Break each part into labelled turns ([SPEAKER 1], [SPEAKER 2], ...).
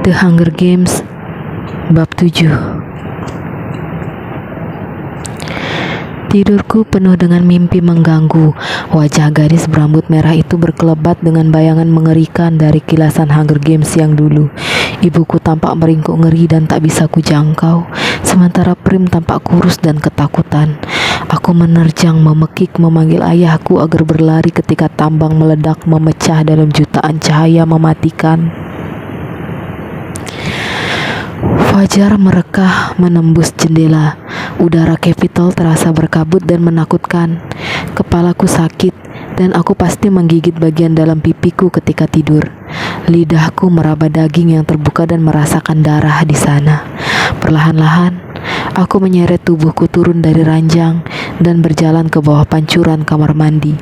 [SPEAKER 1] The Hunger Games Bab 7. Tidurku penuh dengan mimpi mengganggu. Wajah gadis berambut merah itu berkelebat dengan bayangan mengerikan dari kilasan Hunger Games yang dulu. Ibuku tampak meringkuk ngeri dan tak bisa kujangkau, sementara Prim tampak kurus dan ketakutan. Aku menerjang, memekik, memanggil ayahku agar berlari ketika tambang meledak memecah dalam jutaan cahaya mematikan. Fajar merekah menembus jendela. Udara Capitol terasa berkabut dan menakutkan. Kepalaku sakit dan aku pasti menggigit bagian dalam pipiku ketika tidur. Lidahku meraba daging yang terbuka dan merasakan darah di sana. Perlahan-lahan, aku menyeret tubuhku turun dari ranjang dan berjalan ke bawah pancuran kamar mandi.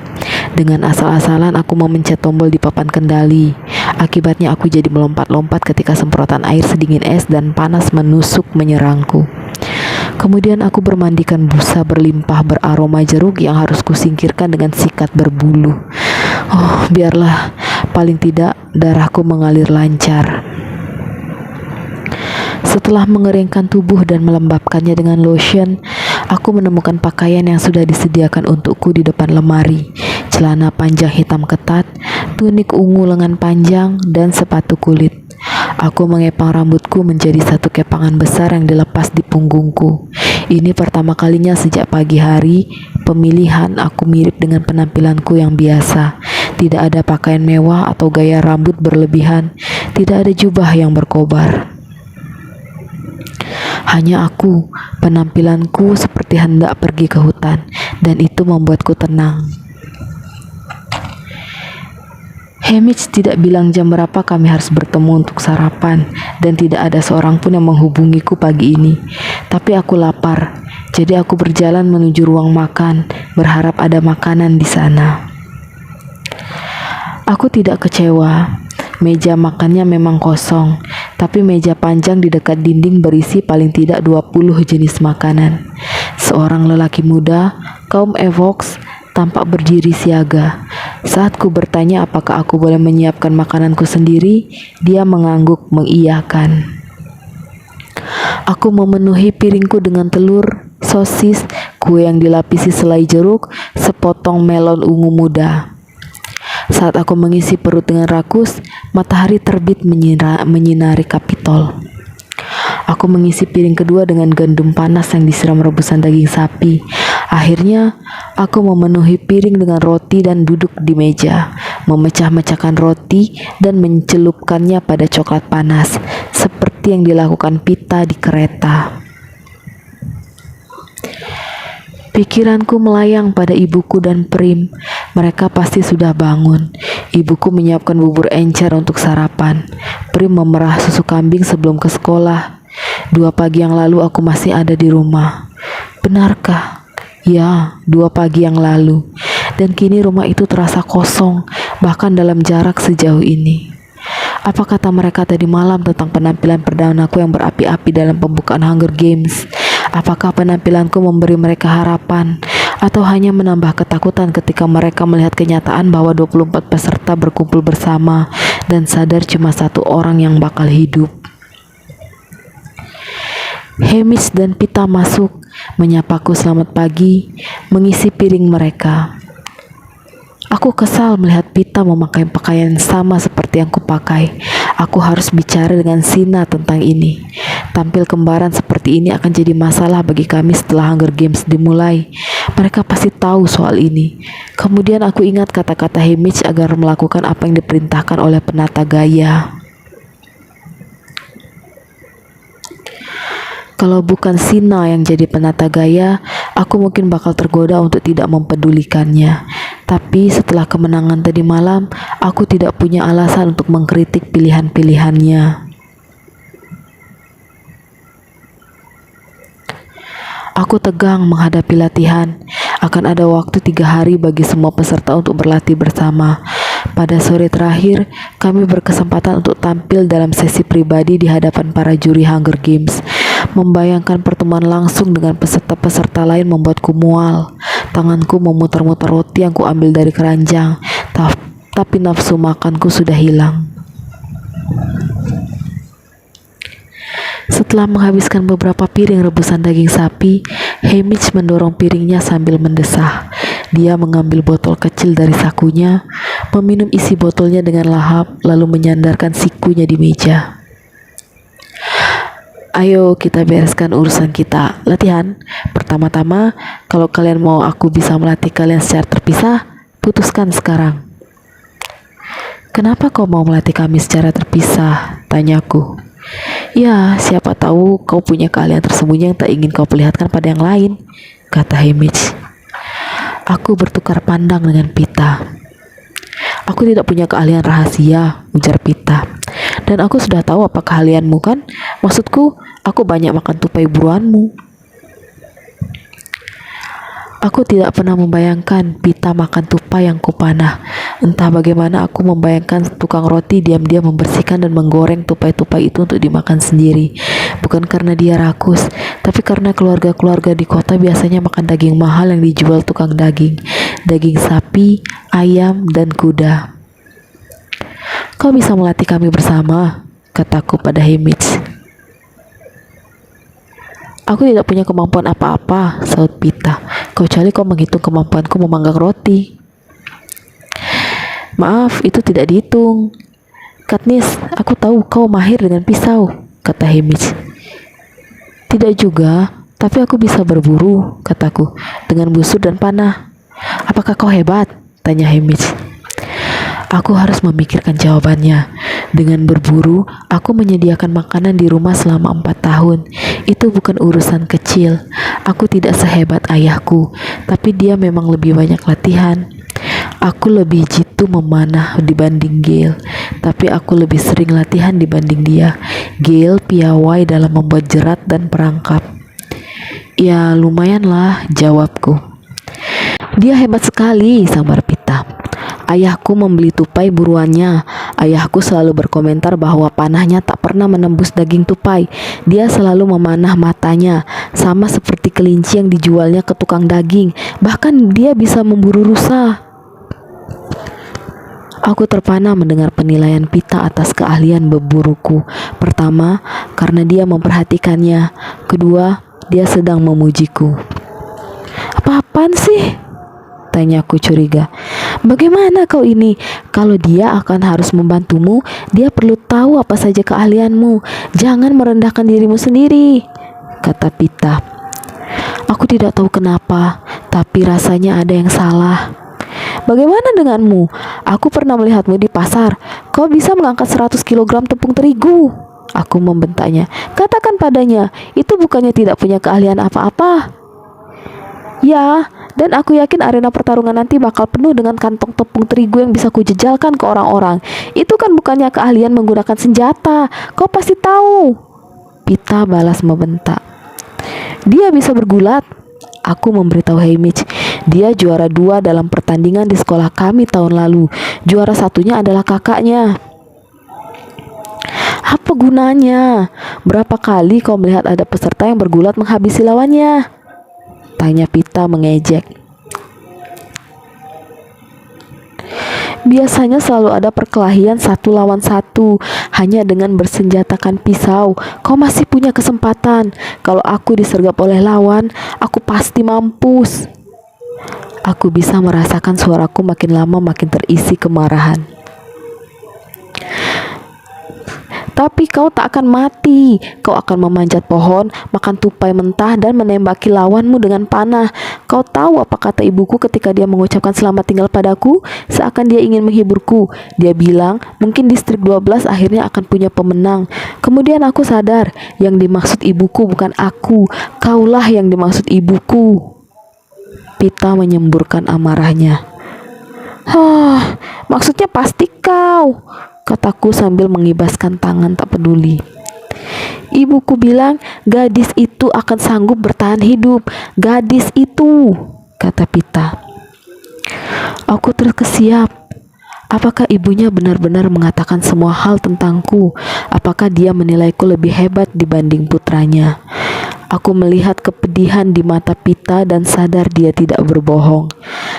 [SPEAKER 1] Dengan asal-asalan aku memencet tombol di papan kendali. Akibatnya aku jadi melompat-lompat ketika semprotan air sedingin es dan panas menusuk menyerangku. Kemudian aku bermandikan busa berlimpah beraroma jeruk yang harus kusingkirkan dengan sikat berbulu. Oh, biarlah, paling tidak darahku mengalir lancar. Setelah mengeringkan tubuh dan melembabkannya dengan lotion, aku menemukan pakaian yang sudah disediakan untukku di depan lemari. Celana panjang hitam ketat, tunik ungu lengan panjang, dan sepatu kulit. Aku mengepang rambutku menjadi satu kepangan besar yang dilepas di punggungku. Ini pertama kalinya sejak pagi hari pemilihan aku mirip dengan penampilanku yang biasa. Tidak ada pakaian mewah atau gaya rambut berlebihan. Tidak ada jubah yang berkobar. Hanya aku, penampilanku seperti hendak pergi ke hutan, dan itu membuatku tenang. Hamish tidak bilang jam berapa kami harus bertemu untuk sarapan, dan tidak ada seorang pun yang menghubungiku pagi ini. Tapi aku lapar, jadi aku berjalan menuju ruang makan, berharap ada makanan di sana. Aku tidak kecewa. Meja makannya memang kosong, tapi meja panjang di dekat dinding berisi paling tidak 20 jenis makanan. Seorang lelaki muda, kaum Evox, tampak berdiri siaga. Saat ku bertanya apakah aku boleh menyiapkan makananku sendiri, dia mengangguk mengiyakan. Aku memenuhi piringku dengan telur, sosis, kue yang dilapisi selai jeruk, sepotong melon ungu muda. Saat aku mengisi perut dengan rakus, matahari terbit menyinari Capitol. Aku mengisi piring kedua dengan gandum panas yang disiram rebusan daging sapi. Akhirnya, aku memenuhi piring dengan roti dan duduk di meja, memecah-mecahkan roti dan mencelupkannya pada coklat panas, seperti yang dilakukan Pita di kereta. Pikiranku melayang pada ibuku dan Prim. Mereka pasti sudah bangun. Ibuku menyiapkan bubur encer untuk sarapan. Prim memerah susu kambing sebelum ke sekolah. 2 pagi yang lalu aku masih ada di rumah. Benarkah? Ya, 2 pagi yang lalu. Dan kini rumah itu terasa kosong, bahkan dalam jarak sejauh ini. Apa kata mereka tadi malam tentang penampilan perdanaku yang berapi-api dalam pembukaan Hunger Games? Apakah penampilanku memberi mereka harapan, atau hanya menambah ketakutan ketika mereka melihat kenyataan bahwa 24 peserta berkumpul bersama dan sadar cuma 1 orang yang bakal hidup? Hamish dan Pita masuk, menyapaku selamat pagi, mengisi piring mereka. Aku kesal melihat Pita memakai pakaian sama seperti yang kupakai. Aku harus bicara dengan Sina tentang ini. Tampil kembaran seperti ini akan jadi masalah bagi kami setelah Hunger Games dimulai. Mereka pasti tahu soal ini. Kemudian aku ingat kata-kata Hamish agar melakukan apa yang diperintahkan oleh penata gaya. Kalau bukan Sina yang jadi penata gaya, aku mungkin bakal tergoda untuk tidak mempedulikannya. Tapi setelah kemenangan tadi malam, aku tidak punya alasan untuk mengkritik pilihan-pilihannya. Aku tegang menghadapi latihan. Akan ada waktu 3 hari bagi semua peserta untuk berlatih bersama. Pada sore terakhir, kami berkesempatan untuk tampil dalam sesi pribadi di hadapan para juri Hunger Games. Membayangkan pertemuan langsung dengan peserta-peserta lain membuatku mual. Tanganku memutar-mutar roti yang kuambil dari keranjang, tapi nafsu makanku sudah hilang. Setelah menghabiskan beberapa piring rebusan daging sapi, Hamish mendorong piringnya sambil mendesah. Dia mengambil botol kecil dari sakunya, meminum isi botolnya dengan lahap, lalu menyandarkan sikunya di meja. Ayo kita bereskan urusan kita. Latihan. Pertama-tama, kalau kalian mau aku bisa melatih kalian secara terpisah, putuskan sekarang. Kenapa kau mau melatih kami secara terpisah? Tanyaku. Ya, siapa tahu kau punya keahlian tersembunyi yang tak ingin kau perlihatkan pada yang lain, kata Hamish. Aku bertukar pandang dengan Pita. Aku tidak punya keahlian rahasia, ujar Pita. Dan aku sudah tahu apa keahlianmu kan? Maksudku, aku banyak makan tupai buruanmu. Aku tidak pernah membayangkan Pita makan tupai yang kupanah. Entah bagaimana aku membayangkan tukang roti diam-diam membersihkan dan menggoreng tupai-tupai itu untuk dimakan sendiri. Bukan karena dia rakus, tapi karena keluarga-keluarga di kota biasanya makan daging mahal yang dijual tukang daging. Daging sapi, ayam, dan kuda. Kau bisa melatih kami bersama, kataku pada Hamish. Aku tidak punya kemampuan apa-apa, saut Pita, kecuali kau menghitung kemampuanku memanggang roti. Maaf, itu tidak dihitung. Katniss, aku tahu kau mahir dengan pisau, kata Hamish. Tidak juga, tapi aku bisa berburu, kataku, dengan busur dan panah. Apakah kau hebat? Tanya Hamish. Aku harus memikirkan jawabannya. Dengan berburu, aku menyediakan makanan di rumah selama 4 tahun. Itu bukan urusan kecil. Aku tidak sehebat ayahku, tapi dia memang lebih banyak latihan. Aku lebih jitu memanah dibanding Gale, tapi aku lebih sering latihan dibanding dia. Gale piawai dalam membuat jerat dan perangkap. Ya, lumayanlah, jawabku. Dia hebat sekali, sambar Pita. Ayahku membeli tupai buruannya. Ayahku selalu berkomentar bahwa panahnya tak pernah menembus daging tupai. Dia selalu memanah matanya, sama seperti kelinci yang dijualnya ke tukang daging. Bahkan dia bisa memburu rusa. Aku terpana mendengar penilaian Pita atas keahlian berburuku. Pertama, karena dia memperhatikannya. Kedua, dia sedang memujiku. Apa-apaan sih? Tanyaku curiga. Bagaimana kau ini? Kalau dia akan harus membantumu, dia perlu tahu apa saja keahlianmu. Jangan merendahkan dirimu sendiri, kata Pita. Aku tidak tahu kenapa, tapi rasanya ada yang salah. Bagaimana denganmu? Aku pernah melihatmu di pasar. Kau bisa mengangkat 100 kg tepung terigu. Aku membentaknya. Katakan padanya, itu bukannya tidak punya keahlian apa-apa. Ya, dan aku yakin arena pertarungan nanti bakal penuh dengan kantong tepung terigu yang bisa kujejalkan ke orang-orang. Itu kan bukannya keahlian menggunakan senjata. Kau pasti tahu. Pita balas membentak. Dia bisa bergulat. Aku memberitahu Hamish. Dia juara 2 dalam pertandingan di sekolah kami tahun lalu. Juara satunya adalah kakaknya. Apa gunanya? Berapa kali kau melihat ada peserta yang bergulat menghabisi lawannya? Tanya Pita mengejek. Biasanya selalu ada perkelahian 1 lawan 1. Hanya dengan bersenjatakan pisau, kau masih punya kesempatan. Kalau aku disergap oleh lawan, aku pasti mampus. Aku bisa merasakan suaraku makin lama makin terisi kemarahan. Tapi kau tak akan mati. Kau akan memanjat pohon, makan tupai mentah, dan menembaki lawanmu dengan panah. Kau tahu apa kata ibuku ketika dia mengucapkan selamat tinggal padaku? Seakan dia ingin menghiburku. Dia bilang, mungkin distrik 12 akhirnya akan punya pemenang. Kemudian aku sadar, yang dimaksud ibuku bukan aku. Kaulah yang dimaksud ibuku. Pita menyemburkan amarahnya. Maksudnya pasti kau, kataku sambil mengibaskan tangan tak peduli. Ibuku bilang gadis itu akan sanggup bertahan hidup. Gadis itu, kata Pita. Aku terkesiap. Apakah ibunya benar-benar mengatakan semua hal tentangku? Apakah dia menilaiku lebih hebat dibanding putranya? Aku melihat kepedihan di mata Pita dan sadar dia tidak berbohong.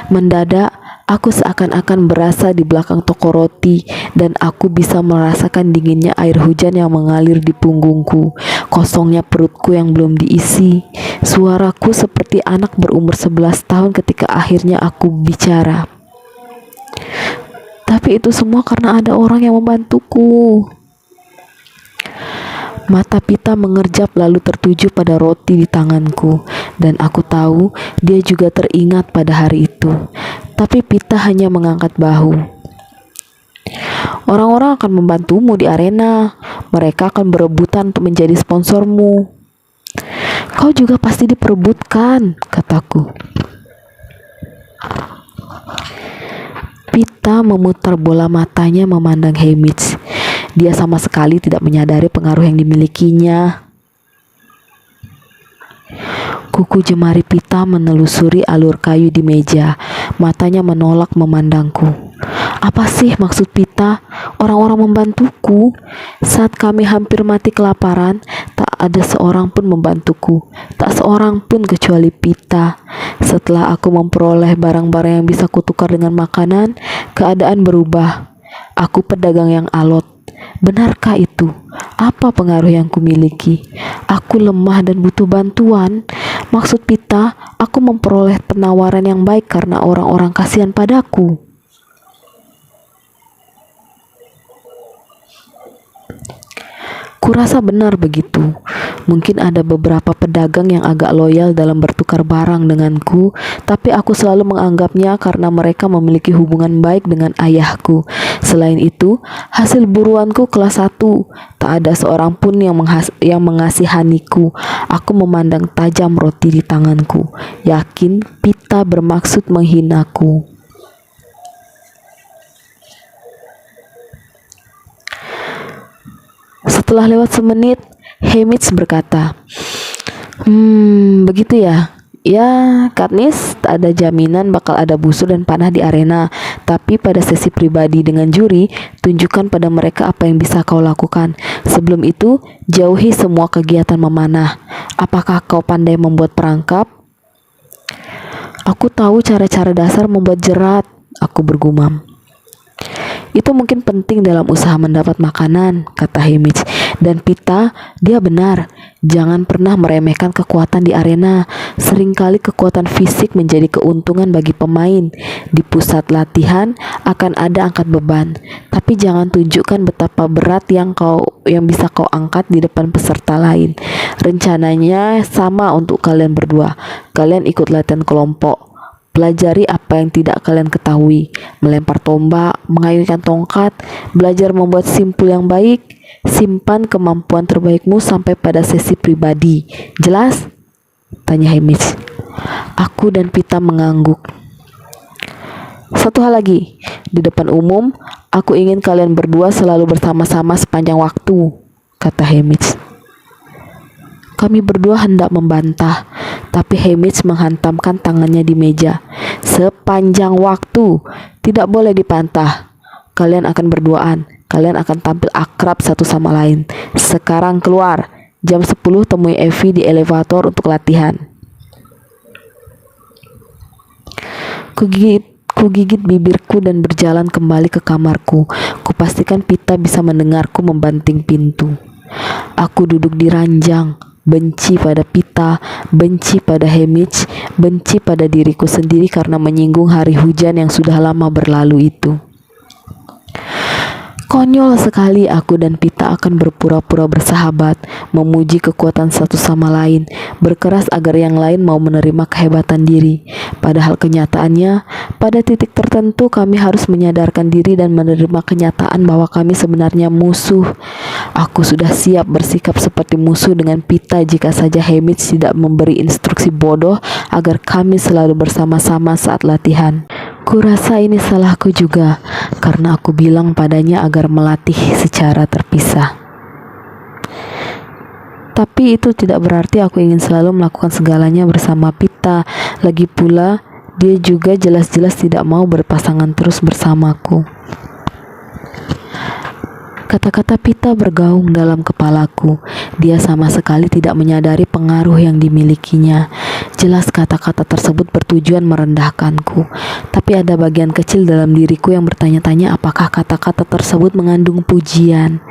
[SPEAKER 1] Mendadak, aku seakan-akan berasa di belakang toko roti dan aku bisa merasakan dinginnya air hujan yang mengalir di punggungku, kosongnya perutku yang belum diisi. Suaraku seperti anak berumur 11 tahun ketika akhirnya aku bicara. Tapi itu semua karena ada orang yang membantuku. Mata Pita mengerjap lalu tertuju pada roti di tanganku, dan aku tahu dia juga teringat pada hari itu. Tapi Pita hanya mengangkat bahu. Orang-orang akan membantumu di arena. Mereka akan berebutan untuk menjadi sponsormu. Kau juga pasti diperebutkan, kataku. Pita memutar bola matanya memandang Hamish. Dia sama sekali tidak menyadari pengaruh yang dimilikinya. Kuku jemari Pita menelusuri alur kayu di meja. Matanya menolak memandangku. Apa sih maksud Pita? Orang-orang membantuku. Saat kami hampir mati kelaparan, tak ada seorang pun membantuku. Tak seorang pun kecuali Pita. Setelah aku memperoleh barang-barang yang bisa kutukar dengan makanan, keadaan berubah. Aku pedagang yang alot. Benarkah itu? Apa pengaruh yang kumiliki? Aku lemah dan butuh bantuan. Maksud Pita, aku memperoleh penawaran yang baik karena orang-orang kasihan padaku. Kurasa benar begitu. Mungkin ada beberapa pedagang yang agak loyal dalam bertukar barang denganku, tapi aku selalu menganggapnya karena mereka memiliki hubungan baik dengan ayahku. Selain itu, hasil buruanku kelas 1. Tak ada seorang pun yang mengasihaniku. Aku memandang tajam roti di tanganku, yakin Pita bermaksud menghinaku. Setelah lewat semenit, Hamish berkata, begitu ya. Ya, Katniss, tak ada jaminan bakal ada busur dan panah di arena. Tapi pada sesi pribadi dengan juri, tunjukkan pada mereka apa yang bisa kau lakukan. Sebelum itu, jauhi semua kegiatan memanah. Apakah kau pandai membuat perangkap? Aku tahu cara-cara dasar membuat jerat, aku bergumam. Itu mungkin penting dalam usaha mendapat makanan, kata Hamish. Dan Pita, dia benar. Jangan pernah meremehkan kekuatan di arena. Seringkali kekuatan fisik menjadi keuntungan bagi pemain. Di pusat latihan akan ada angkat beban, tapi jangan tunjukkan betapa berat yang bisa kau angkat di depan peserta lain. Rencananya sama untuk kalian berdua. Kalian ikut latihan kelompok. Pelajari apa yang tidak kalian ketahui, melempar tombak, mengayunkan tongkat, belajar membuat simpul yang baik, simpan kemampuan terbaikmu sampai pada sesi pribadi. Jelas? Tanya Hamish. Aku dan Pita mengangguk. Satu hal lagi, di depan umum, aku ingin kalian berdua selalu bersama-sama sepanjang waktu, kata Hamish. Kami berdua hendak membantah, tapi Hamish menghantamkan tangannya di meja. Sepanjang waktu, tidak boleh dipantah. Kalian akan berduaan, kalian akan tampil akrab satu sama lain. Sekarang keluar, jam 10 temui Evie di elevator untuk latihan. Kugigit bibirku dan berjalan kembali ke kamarku. Kupastikan Pita bisa mendengarku membanting pintu. Aku duduk di ranjang. Benci pada Pita, benci pada Hamish, benci pada diriku sendiri karena menyinggung hari hujan yang sudah lama berlalu itu. Konyol sekali aku dan Pita akan berpura-pura bersahabat, memuji kekuatan satu sama lain, berkeras agar yang lain mau menerima kehebatan diri. Padahal kenyataannya, pada titik tertentu kami harus menyadarkan diri dan menerima kenyataan bahwa kami sebenarnya musuh. Aku sudah siap bersikap seperti musuh dengan Pita jika saja Hamish tidak memberi instruksi bodoh agar kami selalu bersama-sama saat latihan. Kurasa ini salahku juga, karena aku bilang padanya agar melatih secara terpisah. Tapi itu tidak berarti aku ingin selalu melakukan segalanya bersama Pita. Lagi pula, dia juga jelas-jelas tidak mau berpasangan terus bersamaku. Kata-kata Pita bergaung dalam kepalaku. Dia sama sekali tidak menyadari pengaruh yang dimilikinya. Jelas kata-kata tersebut bertujuan merendahkanku, tapi ada bagian kecil dalam diriku yang bertanya-tanya apakah kata-kata tersebut mengandung pujian.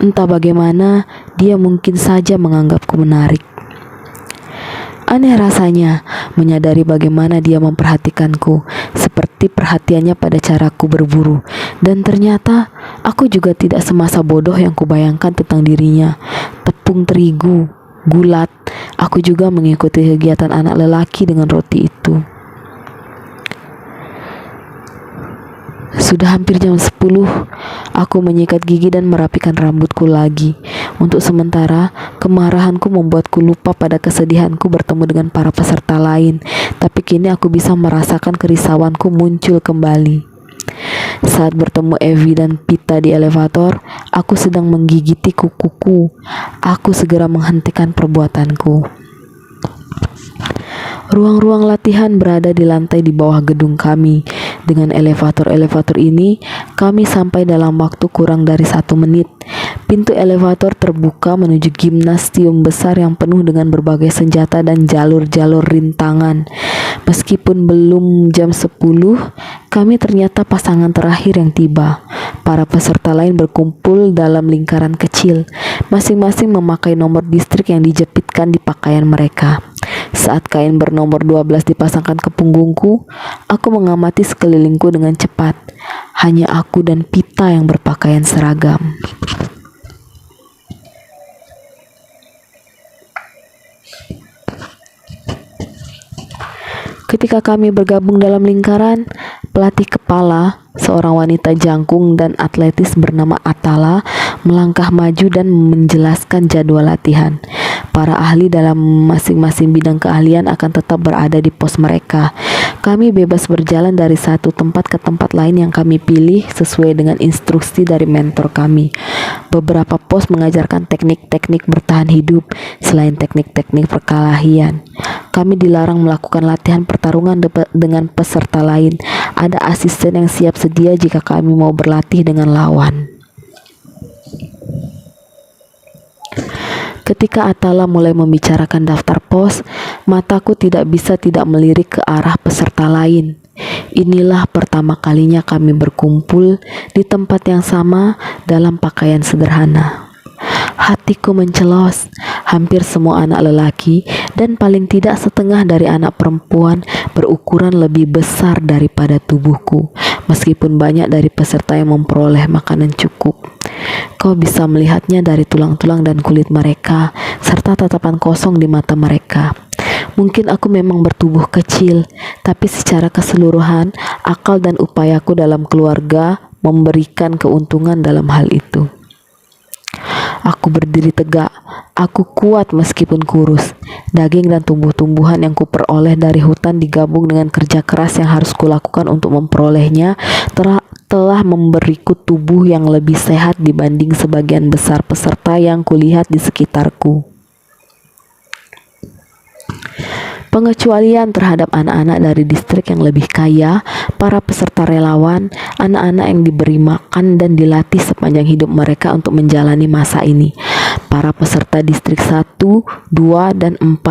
[SPEAKER 1] Entah bagaimana, dia mungkin saja menganggapku menarik. Aneh rasanya menyadari bagaimana dia memperhatikanku, seperti perhatiannya pada caraku berburu. Dan ternyata aku juga tidak semasa bodoh yang kubayangkan tentang dirinya. Tepung terigu, gulat, aku juga mengikuti kegiatan anak lelaki dengan roti itu. Sudah hampir jam 10, aku menyikat gigi dan merapikan rambutku lagi. Untuk sementara, kemarahanku membuatku lupa pada kesedihanku bertemu dengan para peserta lain. Tapi kini aku bisa merasakan kerisauanku muncul kembali. Saat bertemu Evi dan Pita di elevator, aku sedang menggigiti kukuku. Aku segera menghentikan perbuatanku. Ruang-ruang latihan berada di lantai di bawah gedung kami. Dengan elevator-elevator ini, kami sampai dalam waktu kurang dari 1 menit. Pintu elevator terbuka menuju gimnasium besar yang penuh dengan berbagai senjata dan jalur-jalur rintangan. Meskipun belum jam 10, kami ternyata pasangan terakhir yang tiba. Para peserta lain berkumpul dalam lingkaran kecil, masing-masing memakai nomor distrik yang dijepitkan di pakaian mereka. Saat kain bernomor 12 dipasangkan ke punggungku, aku mengamati sekelilingku dengan cepat. Hanya aku dan Pita yang berpakaian seragam. Ketika kami bergabung dalam lingkaran, pelatih kepala, seorang wanita jangkung dan atletis bernama Atala, melangkah maju dan menjelaskan jadwal latihan. Para ahli dalam masing-masing bidang keahlian akan tetap berada di pos mereka. Kami bebas berjalan dari satu tempat ke tempat lain yang kami pilih sesuai dengan instruksi dari mentor kami. Beberapa pos mengajarkan teknik-teknik bertahan hidup selain teknik-teknik perkelahian. Kami dilarang melakukan latihan pertarungan dengan peserta lain. Ada asisten yang siap sedia jika kami mau berlatih dengan lawan. Ketika Atala mulai membicarakan daftar pos, mataku tidak bisa tidak melirik ke arah peserta lain. Inilah pertama kalinya kami berkumpul di tempat yang sama dalam pakaian sederhana. Hatiku mencelos. Hampir semua anak lelaki dan paling tidak setengah dari anak perempuan berukuran lebih besar daripada tubuhku, meskipun banyak dari peserta yang memperoleh makanan cukup. Kau bisa melihatnya dari tulang-tulang dan kulit mereka, serta tatapan kosong di mata mereka. Mungkin aku memang bertubuh kecil, tapi secara keseluruhan, akal dan upayaku dalam keluarga memberikan keuntungan dalam hal itu. Aku berdiri tegak. Aku kuat meskipun kurus. Daging dan tumbuh-tumbuhan yang kuperoleh dari hutan digabung dengan kerja keras yang harus kulakukan untuk memperolehnya telah memberiku tubuh yang lebih sehat dibanding sebagian besar peserta yang kulihat di sekitarku. Pengecualian terhadap anak-anak dari distrik yang lebih kaya, para peserta relawan, anak-anak yang diberi makan dan dilatih sepanjang hidup mereka untuk menjalani masa ini. Para peserta distrik 1, 2, dan 4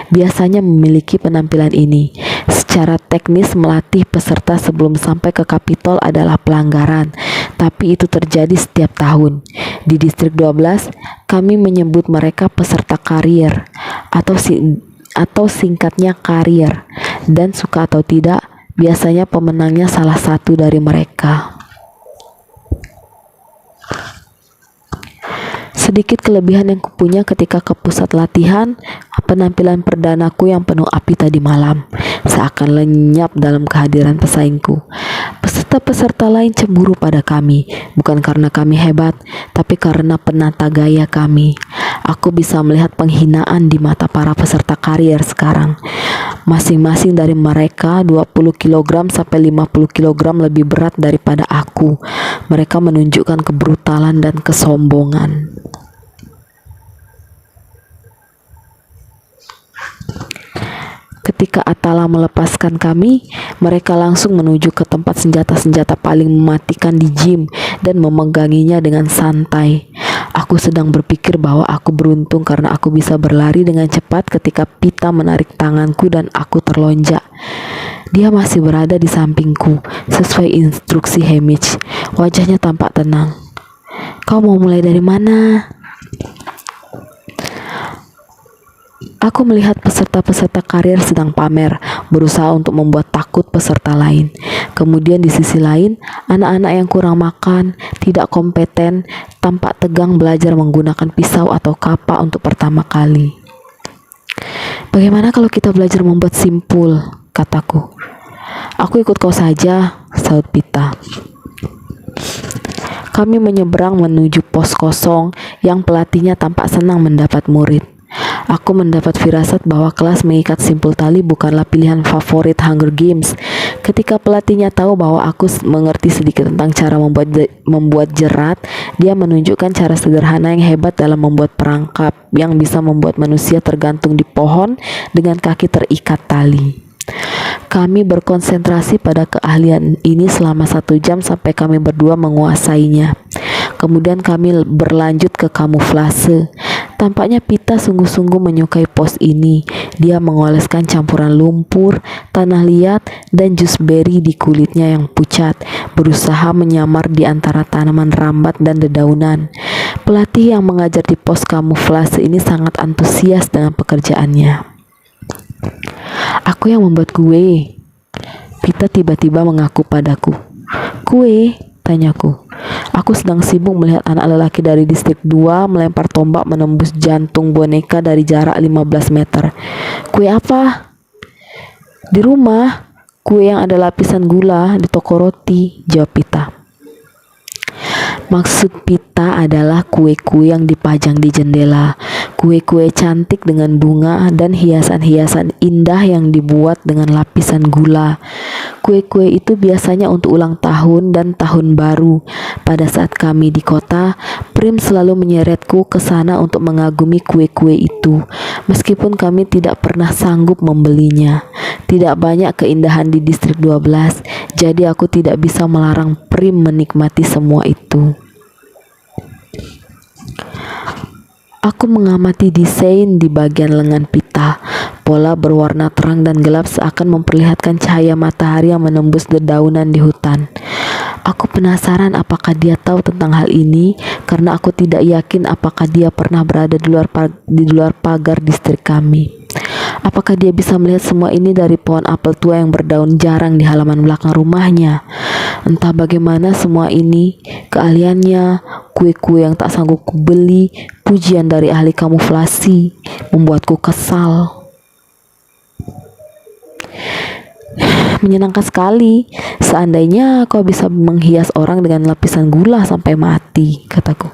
[SPEAKER 1] biasanya memiliki penampilan ini. Secara teknis melatih peserta sebelum sampai ke Kapitol adalah pelanggaran, tapi itu terjadi setiap tahun. Di distrik 12, kami menyebut mereka peserta karier atau singkatnya karier, dan suka atau tidak, biasanya pemenangnya salah satu dari mereka. Sedikit kelebihan yang kupunya ketika ke pusat latihan, penampilan perdanaku yang penuh api tadi malam, seakan lenyap dalam kehadiran pesaingku. Peserta-peserta lain cemburu pada kami, bukan karena kami hebat, tapi karena penata gaya kami. Aku bisa melihat penghinaan di mata para peserta karier sekarang. Masing-masing dari mereka 20 kg sampai 50 kg lebih berat daripada aku. Mereka menunjukkan kebrutalan dan kesombongan. Ketika Atala melepaskan kami, mereka langsung menuju ke tempat senjata-senjata paling mematikan di gym dan memeganginya dengan santai. Aku sedang berpikir bahwa aku beruntung karena aku bisa berlari dengan cepat ketika Pita menarik tanganku dan aku terlonjak. Dia masih berada di sampingku, sesuai instruksi Hamish. Wajahnya tampak tenang. "Kau mau mulai dari mana?" Aku melihat peserta-peserta karier sedang pamer, berusaha untuk membuat takut peserta lain. Kemudian di sisi lain, anak-anak yang kurang makan, tidak kompeten, tampak tegang belajar menggunakan pisau atau kapa untuk pertama kali. "Bagaimana kalau kita belajar membuat simpul?" kataku. "Aku ikut kau saja," saut Pita. Kami menyeberang menuju pos kosong yang pelatihnya tampak senang mendapat murid. Aku mendapat firasat bahwa kelas mengikat simpul tali bukanlah pilihan favorit Hunger Games. Ketika pelatihnya tahu bahwa aku mengerti sedikit tentang cara membuat jerat, dia menunjukkan cara sederhana yang hebat dalam membuat perangkap yang bisa membuat manusia tergantung di pohon dengan kaki terikat tali. Kami berkonsentrasi pada keahlian ini selama 1 jam sampai kami berdua menguasainya. Kemudian kami berlanjut ke kamuflase. Tampaknya Pita sungguh-sungguh menyukai pos ini. Dia mengoleskan campuran lumpur, tanah liat, dan jus beri di kulitnya yang pucat, berusaha menyamar di antara tanaman rambat dan dedaunan. Pelatih yang mengajar di pos kamuflase ini sangat antusias dengan pekerjaannya. "Aku yang membuat kue." Pita tiba-tiba mengaku padaku. "Kue?" tanyaku. Aku sedang sibuk melihat anak lelaki dari distrik 2 melempar tombak menembus jantung boneka dari jarak 15 meter. "Kue apa?" "Di rumah, kue yang ada lapisan gula di toko roti," jawab Pita. Maksud Pita adalah kue-kue yang dipajang di jendela. Kue-kue cantik dengan bunga dan hiasan-hiasan indah yang dibuat dengan lapisan gula. Kue-kue itu biasanya untuk ulang tahun dan tahun baru. Pada saat kami di kota, Prim selalu menyeretku ke sana untuk mengagumi kue-kue itu, meskipun kami tidak pernah sanggup membelinya. Tidak banyak keindahan di distrik 12, jadi aku tidak bisa melarang Prim menikmati semua itu. Aku mengamati desain di bagian lengan Pita. Pola berwarna terang dan gelap seakan memperlihatkan cahaya matahari yang menembus dedaunan di hutan. Aku penasaran apakah dia tahu tentang hal ini, karena aku tidak yakin apakah dia pernah berada di luar pagar distrik kami. Apakah dia bisa melihat semua ini dari pohon apel tua yang berdaun jarang di halaman belakang rumahnya? Entah bagaimana semua ini, keahliannya, kue-kue yang tak sanggup kubeli, pujian dari ahli kamuflasi, membuatku kesal. "Menyenangkan sekali. Seandainya kau bisa menghias orang dengan lapisan gula sampai mati," kataku.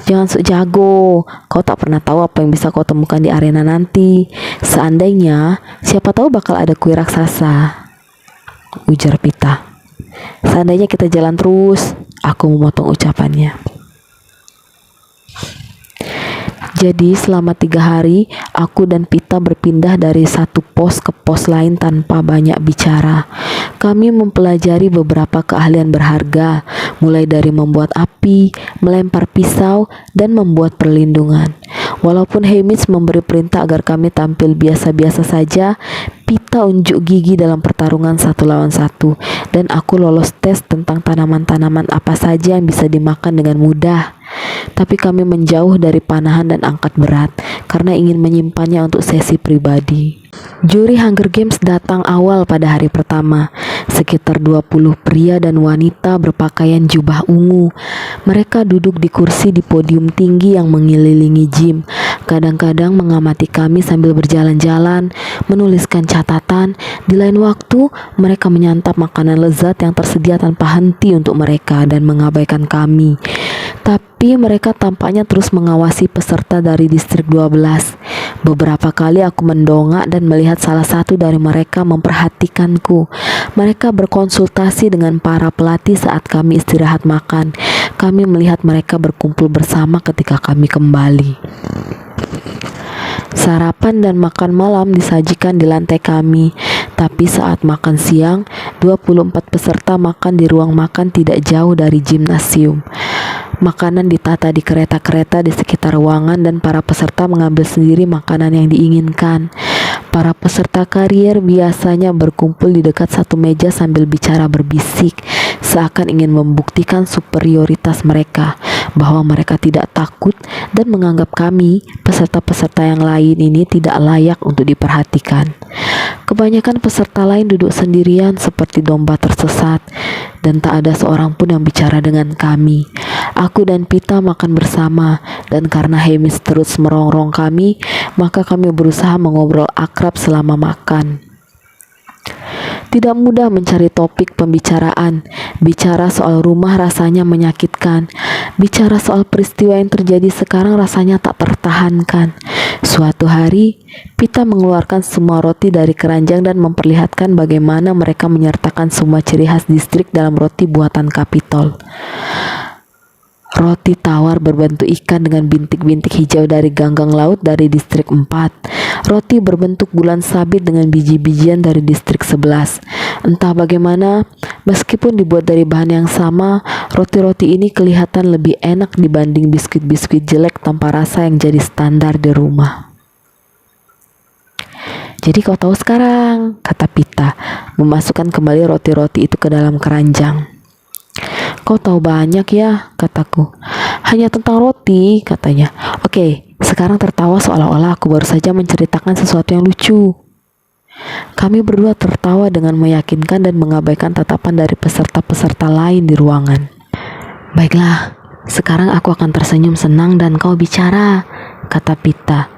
[SPEAKER 1] "Jangan sok jago. Kau tak pernah tahu apa yang bisa kau temukan di arena nanti. Seandainya, siapa tahu bakal ada kue raksasa," ujar Pita. "Seandainya kita jalan terus," aku memotong ucapannya. Jadi selama 3 hari, aku dan Pita berpindah dari satu pos ke pos lain tanpa banyak bicara. Kami mempelajari beberapa keahlian berharga, mulai dari membuat api, melempar pisau, dan membuat perlindungan. Walaupun Hamish memberi perintah agar kami tampil biasa-biasa saja, Pita unjuk gigi dalam pertarungan 1 lawan 1, dan aku lolos tes tentang tanaman-tanaman apa saja yang bisa dimakan dengan mudah. Tapi kami menjauh dari panahan dan angkat berat karena ingin menyimpannya untuk sesi pribadi. Juri Hunger Games datang awal pada hari pertama. Sekitar 20 pria dan wanita berpakaian jubah ungu. Mereka duduk di kursi di podium tinggi yang mengelilingi gym. Kadang-kadang mengamati kami sambil berjalan-jalan, menuliskan catatan. Di lain waktu, mereka menyantap makanan lezat yang tersedia tanpa henti untuk mereka dan mengabaikan kami. Tapi mereka tampaknya terus mengawasi peserta dari distrik 12. Beberapa kali aku mendongak dan melihat salah satu dari mereka memperhatikanku. Mereka berkonsultasi dengan para pelatih saat kami istirahat makan. Kami melihat mereka berkumpul bersama ketika kami kembali. Sarapan dan makan malam disajikan di lantai kami, tapi saat makan siang, 24 peserta makan di ruang makan tidak jauh dari gimnasium. Makanan ditata di kereta-kereta di sekitar ruangan dan para peserta mengambil sendiri makanan yang diinginkan. Para peserta karier biasanya berkumpul di dekat satu meja sambil bicara berbisik, seakan ingin membuktikan superioritas mereka, bahwa mereka tidak takut dan menganggap kami, peserta-peserta yang lain ini tidak layak untuk diperhatikan. Kebanyakan peserta lain duduk sendirian seperti domba tersesat, dan tak ada seorang pun yang bicara dengan kami. Aku dan Pita makan bersama, dan karena Hamish terus merongrong kami, maka kami berusaha mengobrol akrab selama makan. Tidak mudah mencari topik pembicaraan. Bicara soal rumah rasanya menyakitkan. Bicara soal peristiwa yang terjadi sekarang rasanya tak tertahankan. Suatu hari, Pita mengeluarkan semua roti dari keranjang dan memperlihatkan bagaimana mereka menyertakan semua ciri khas distrik dalam roti buatan Capitol. Roti tawar berbentuk ikan dengan bintik-bintik hijau dari ganggang laut dari distrik 4. Roti berbentuk bulan sabit dengan biji-bijian dari distrik 11. Entah bagaimana, meskipun dibuat dari bahan yang sama, roti-roti ini kelihatan lebih enak dibanding biskuit-biskuit jelek tanpa rasa yang jadi standar di rumah. Jadi kau tahu sekarang, kata Pita, memasukkan kembali roti-roti itu ke dalam keranjang. Kau tahu banyak ya, kataku. Hanya tentang roti, katanya. Oke, sekarang tertawa seolah-olah aku baru saja menceritakan sesuatu yang lucu. Kami berdua tertawa dengan meyakinkan dan mengabaikan tatapan dari peserta-peserta lain di ruangan. Baiklah, sekarang aku akan tersenyum senang dan kau bicara, kata Pita.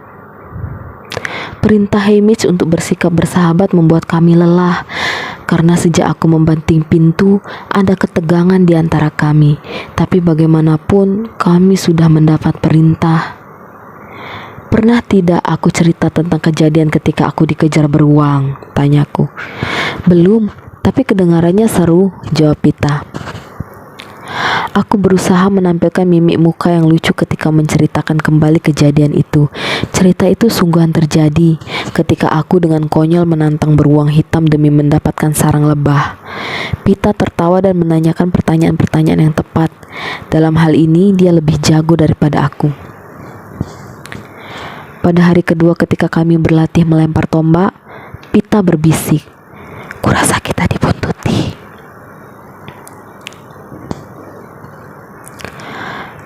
[SPEAKER 1] Perintah Hamish untuk bersikap bersahabat membuat kami lelah. Karena sejak aku membanting pintu, ada ketegangan di antara kami. Tapi bagaimanapun, kami sudah mendapat perintah. Pernah tidak aku cerita tentang kejadian ketika aku dikejar beruang? Tanyaku. Belum, tapi kedengarannya seru, jawab Pita. Aku berusaha menampilkan mimik muka yang lucu ketika menceritakan kembali kejadian itu. Cerita itu sungguhan terjadi ketika aku dengan konyol menantang beruang hitam demi mendapatkan sarang lebah. Pita tertawa dan menanyakan pertanyaan-pertanyaan yang tepat. Dalam hal ini dia lebih jago daripada aku. Pada hari kedua ketika kami berlatih melempar tombak, Pita berbisik, "Kurasa kita dibuntuti."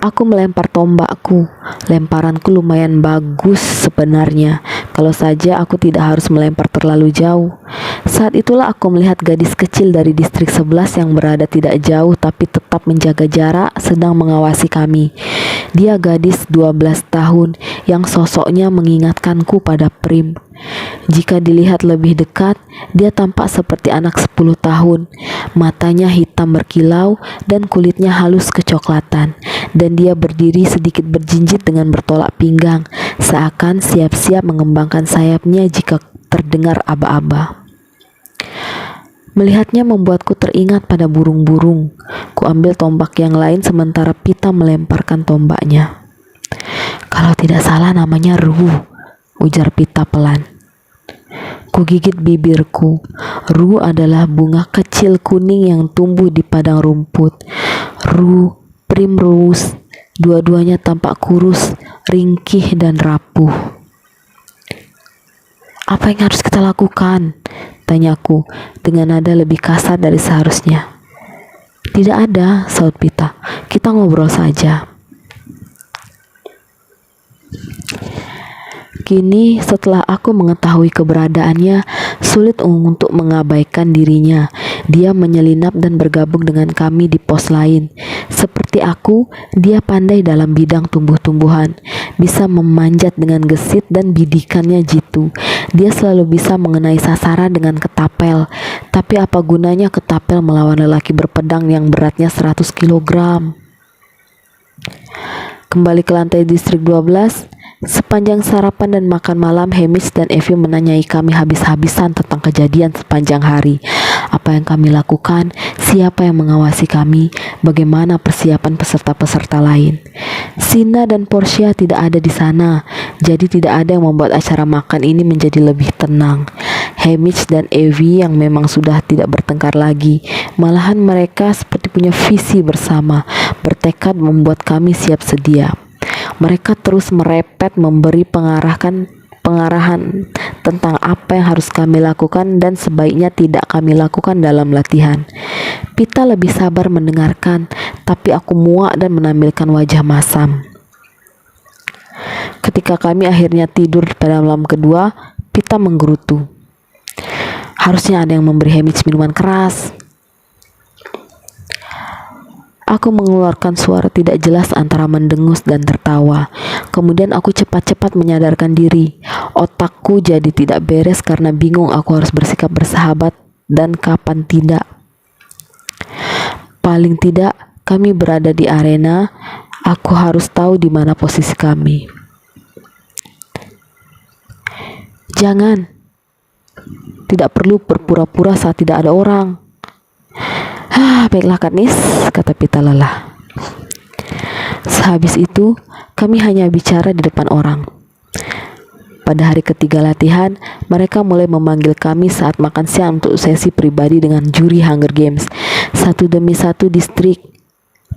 [SPEAKER 1] Aku melempar tombakku. Lemparanku lumayan bagus sebenarnya, kalau saja aku tidak harus melempar terlalu jauh. Saat itulah aku melihat gadis kecil dari distrik 11 yang berada tidak jauh tapi tetap menjaga jarak sedang mengawasi kami. Dia gadis 12 tahun yang sosoknya mengingatkanku pada Prim. Jika dilihat lebih dekat, dia tampak seperti anak 10 tahun. Matanya hitam berkilau dan kulitnya halus kecoklatan. Dan dia berdiri sedikit berjinjit dengan bertolak pinggang, seakan siap-siap mengembangkan sayapnya jika terdengar aba-aba. Melihatnya membuatku teringat pada burung-burung. Kuambil tombak yang lain sementara Pita melemparkan tombaknya. "Kalau tidak salah namanya Ru," ujar Pita pelan. Kugigit bibirku. Ru adalah bunga kecil kuning yang tumbuh di padang rumput. Ru, primrose, dua-duanya tampak kurus, ringkih dan rapuh. "Apa yang harus kita lakukan?" tanyaku dengan nada lebih kasar dari seharusnya. "Tidak ada," saut Pita. "Kita ngobrol saja." Kini setelah aku mengetahui keberadaannya, sulit untuk mengabaikan dirinya. Dia menyelinap dan bergabung dengan kami di pos lain. Seperti aku, dia pandai dalam bidang tumbuh-tumbuhan, bisa memanjat dengan gesit dan bidikannya jitu. Dia selalu bisa mengenai sasaran dengan ketapel. Tapi apa gunanya ketapel melawan lelaki berpedang yang beratnya 100 kg? Kembali ke lantai distrik 12. Sepanjang sarapan dan makan malam, Hamish dan Evie menanyai kami habis-habisan tentang kejadian sepanjang hari. Apa yang kami lakukan, siapa yang mengawasi kami, bagaimana persiapan peserta-peserta lain. Sina dan Portia tidak ada di sana, jadi tidak ada yang membuat acara makan ini menjadi lebih tenang. Hamish dan Evie yang memang sudah tidak bertengkar lagi, malahan mereka seperti punya visi bersama, bertekad membuat kami siap sedia. Mereka terus merepet memberi pengarahan tentang apa yang harus kami lakukan dan sebaiknya tidak kami lakukan dalam latihan. Pita lebih sabar mendengarkan, tapi aku muak dan menampilkan wajah masam. Ketika kami akhirnya tidur pada malam kedua, Pita menggerutu. Harusnya ada yang memberi Hamish minuman keras. Aku mengeluarkan suara tidak jelas antara mendengus dan tertawa. Kemudian aku cepat-cepat menyadarkan diri. Otakku jadi tidak beres karena bingung aku harus bersikap bersahabat dan kapan tidak. Paling tidak, kami berada di arena. Aku harus tahu di mana posisi kami. Jangan. Tidak perlu berpura-pura saat tidak ada orang. Baiklah Katniss, kata Pita lelah. Sehabis itu, kami hanya bicara di depan orang. Pada hari ketiga latihan, mereka mulai memanggil kami saat makan siang untuk sesi pribadi dengan juri Hunger Games. Satu demi satu distrik.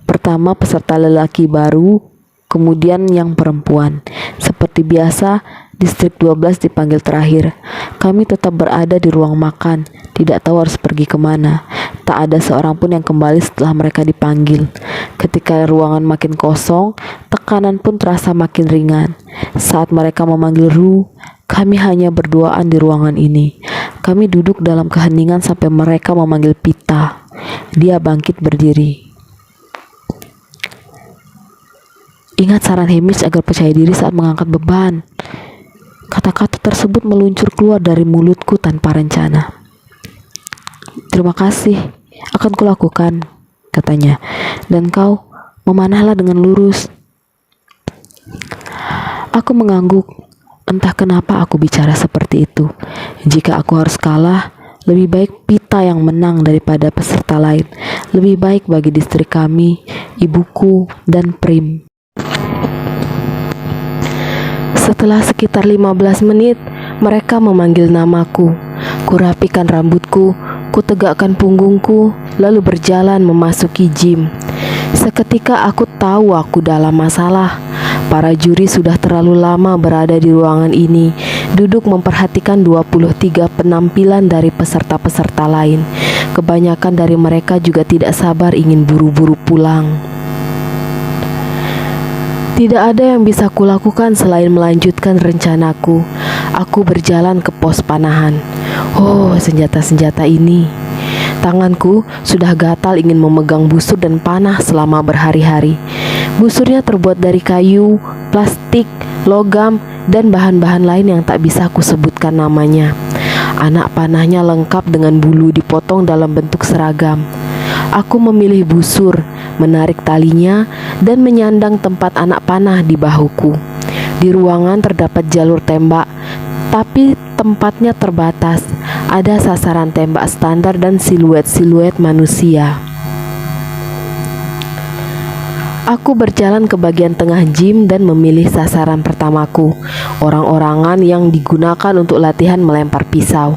[SPEAKER 1] Pertama peserta lelaki baru, kemudian yang perempuan. Seperti biasa, distrik 12 dipanggil terakhir. Kami tetap berada di ruang makan, tidak tahu harus pergi kemana. Tak ada seorang pun yang kembali setelah mereka dipanggil. Ketika ruangan makin kosong, tekanan pun terasa makin ringan. Saat mereka memanggil Rue, kami hanya berduaan di ruangan ini. Kami duduk dalam keheningan sampai mereka memanggil Pita. Dia bangkit berdiri. Ingat saran Hamish agar percaya diri saat mengangkat beban. Kata-kata tersebut meluncur keluar dari mulutku tanpa rencana. Terima kasih, akan kulakukan, katanya. Dan kau, memanahlah dengan lurus. Aku mengangguk. Entah kenapa aku bicara seperti itu. Jika aku harus kalah, lebih baik Pita yang menang daripada peserta lain. Lebih baik bagi distrik kami, ibuku, dan Prim. Setelah sekitar 15 menit, mereka memanggil namaku. Kurapikan rambutku, kutegakkan punggungku, lalu berjalan memasuki gym. Seketika aku tahu aku dalam masalah. Para juri sudah terlalu lama berada di ruangan ini, duduk memperhatikan 23 penampilan dari peserta-peserta lain. Kebanyakan dari mereka juga tidak sabar ingin buru-buru pulang. Tidak ada yang bisa kulakukan selain melanjutkan rencanaku. Aku berjalan ke pos panahan. Oh, senjata-senjata ini. Tanganku sudah gatal ingin memegang busur dan panah selama berhari-hari. Busurnya terbuat dari kayu, plastik, logam, dan bahan-bahan lain yang tak bisa aku sebutkan namanya. Anak panahnya lengkap dengan bulu dipotong dalam bentuk seragam. Aku memilih busur, menarik talinya, dan menyandang tempat anak panah di bahuku. Di ruangan terdapat jalur tembak, tapi tempatnya terbatas. Ada sasaran tembak standar dan siluet-siluet manusia. Aku berjalan ke bagian tengah gym dan memilih sasaran pertamaku, orang-orangan yang digunakan untuk latihan melempar pisau.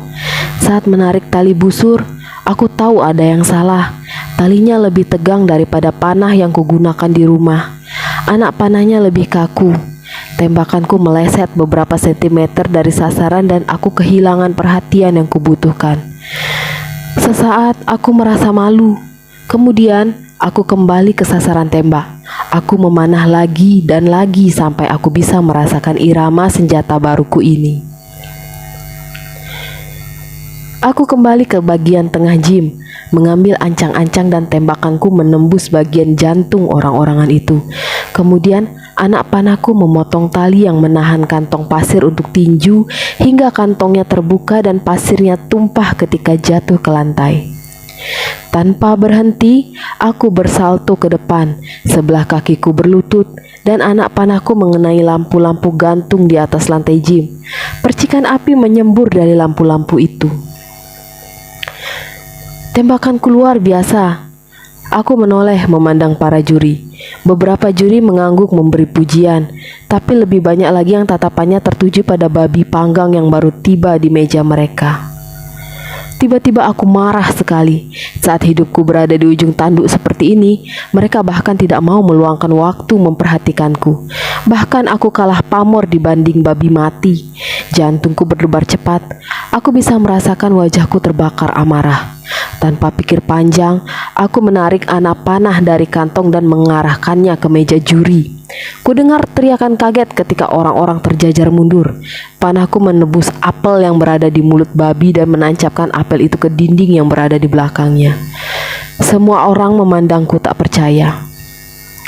[SPEAKER 1] Saat menarik tali busur, aku tahu ada yang salah. Talinya lebih tegang daripada panah yang kugunakan di rumah. Anak panahnya lebih kaku. Tembakanku meleset beberapa sentimeter dari sasaran dan aku kehilangan perhatian yang kubutuhkan. Sesaat aku merasa malu. Kemudian aku kembali ke sasaran tembak. Aku memanah lagi dan lagi sampai aku bisa merasakan irama senjata baruku ini. Aku kembali ke bagian tengah gym, mengambil ancang-ancang dan tembakanku menembus bagian jantung orang-orangan itu. Kemudian anak panahku memotong tali yang menahan kantong pasir untuk tinju hingga kantongnya terbuka dan pasirnya tumpah ketika jatuh ke lantai. Tanpa berhenti, aku bersalto ke depan, sebelah kakiku berlutut, dan anak panahku mengenai lampu-lampu gantung di atas lantai gym. Percikan api menyembur dari lampu-lampu itu. Tembakanku luar biasa. Aku menoleh memandang para juri. Beberapa juri mengangguk memberi pujian, tapi lebih banyak lagi yang tatapannya tertuju pada babi panggang yang baru tiba di meja mereka. Tiba-tiba aku marah sekali. Saat hidupku berada di ujung tanduk seperti ini, mereka bahkan tidak mau meluangkan waktu memperhatikanku. Bahkan aku kalah pamor dibanding babi mati. Jantungku berdebar cepat. Aku bisa merasakan wajahku terbakar amarah. Tanpa pikir panjang, aku menarik anak panah dari kantong dan mengarahkannya ke meja juri. Kudengar teriakan kaget ketika orang-orang terjajar mundur. Panahku menebus apel yang berada di mulut babi dan menancapkan apel itu ke dinding yang berada di belakangnya. Semua orang memandangku tak percaya.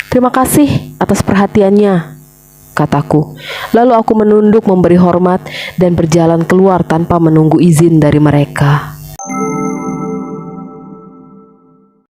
[SPEAKER 1] "Terima kasih atas perhatiannya," kataku. Lalu aku menunduk memberi hormat dan berjalan keluar tanpa menunggu izin dari mereka.